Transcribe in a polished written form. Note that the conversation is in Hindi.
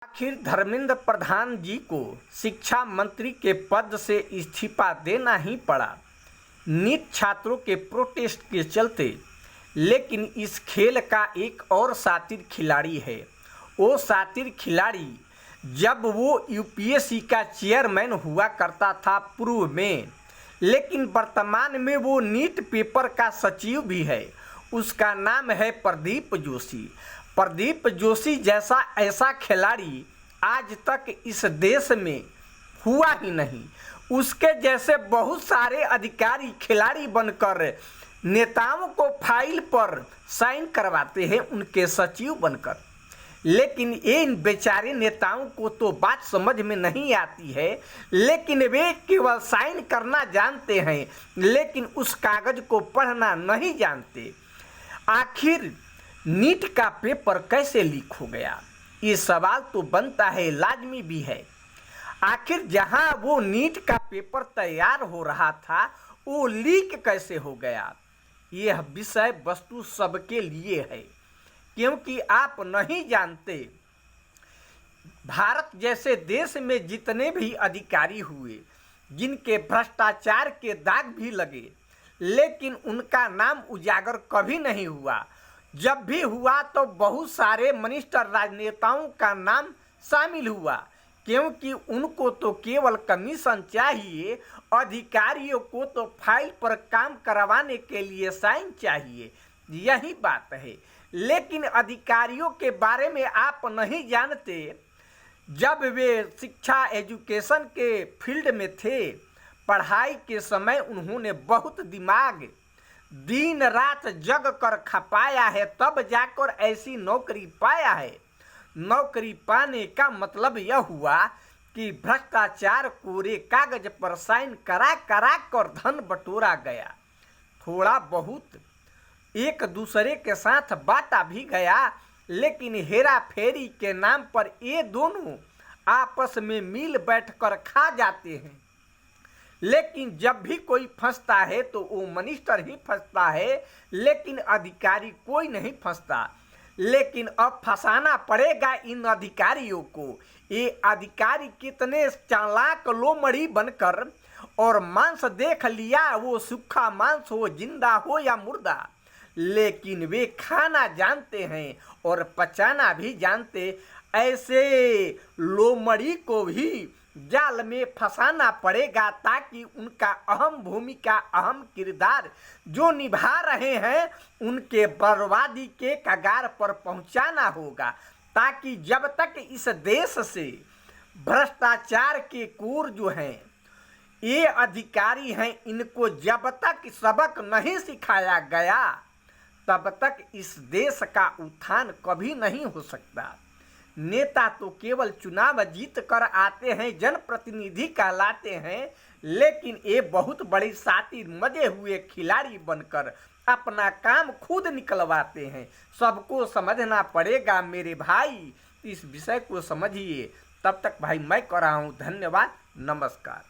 आखिर धर्मेंद्र प्रधान जी को शिक्षा मंत्री के पद से इस्तीफा देना ही पड़ा नीट छात्रों के प्रोटेस्ट के चलते। लेकिन इस खेल का एक और शातिर खिलाड़ी है। वो शातिर खिलाड़ी जब वो यूपीएससी का चेयरमैन हुआ करता था पूर्व में, लेकिन वर्तमान में वो नीट पेपर का सचिव भी है। उसका नाम है प्रदीप जोशी। प्रदीप जोशी जैसा ऐसा खिलाड़ी आज तक इस देश में हुआ ही नहीं। उसके जैसे बहुत सारे अधिकारी खिलाड़ी बनकर नेताओं को फाइल पर साइन करवाते हैं उनके सचिव बनकर, लेकिन ये इन बेचारे नेताओं को तो बात समझ में नहीं आती है। लेकिन वे केवल साइन करना जानते हैं, लेकिन उस कागज को पढ़ना नहीं जानते। आखिर नीट का पेपर कैसे लीक हो गया, ये सवाल तो बनता है, लाजमी भी है। आखिर जहां वो नीट का पेपर तैयार हो रहा था वो लीक कैसे हो गया, यह विषय वस्तु सबके लिए है। क्योंकि आप नहीं जानते, भारत जैसे देश में जितने भी अधिकारी हुए जिनके भ्रष्टाचार के दाग भी लगे, लेकिन उनका नाम उजागर कभी नहीं हुआ। जब भी हुआ तो बहुत सारे मिनिस्टर राजनेताओं का नाम शामिल हुआ, क्योंकि उनको तो केवल कमीशन चाहिए, अधिकारियों को तो फाइल पर काम करवाने के लिए साइन चाहिए, यही बात है। लेकिन अधिकारियों के बारे में आप नहीं जानते। जब वे शिक्षा एजुकेशन के फील्ड में थे, पढ़ाई के समय उन्होंने बहुत दिमाग दिन रात जग कर खपाया है, तब जाकर ऐसी नौकरी पाया है। नौकरी पाने का मतलब यह हुआ कि भ्रष्टाचार कोरे कागज पर साइन करा करा कर धन बटोरा गया। थोड़ा बहुत एक दूसरे के साथ बांटा भी गया, लेकिन हेरा फेरी के नाम पर ये दोनों आपस में मिल बैठकर खा जाते हैं। लेकिन जब भी कोई फंसता है तो वो मिनिस्टर ही फंसता है, लेकिन अधिकारी कोई नहीं फंसता। लेकिन अब फंसाना पड़ेगा इन अधिकारियों को। ये अधिकारी कितने चालाक लोमड़ी बनकर, और मांस देख लिया, वो सूखा मांस हो, जिंदा हो या मुर्दा, लेकिन वे खाना जानते हैं और पचाना भी जानते। ऐसे लोमड़ी को भी जाल में फंसाना पड़ेगा, ताकि उनका अहम भूमिका, अहम किरदार जो निभा रहे हैं, उनके बर्बादी के कगार पर पहुंचाना होगा। ताकि जब तक इस देश से भ्रष्टाचार के कोर जो हैं, ये अधिकारी हैं, इनको जब तक सबक नहीं सिखाया गया, तब तक इस देश का उत्थान कभी नहीं हो सकता। नेता तो केवल चुनाव जीत कर आते हैं, जनप्रतिनिधि कहलाते हैं, लेकिन ये बहुत बड़ी शातिर मजे हुए खिलाड़ी बनकर अपना काम खुद निकलवाते हैं। सबको समझना पड़ेगा मेरे भाई, इस विषय को समझिए। तब तक भाई मैं कर रहा हूँ, धन्यवाद, नमस्कार।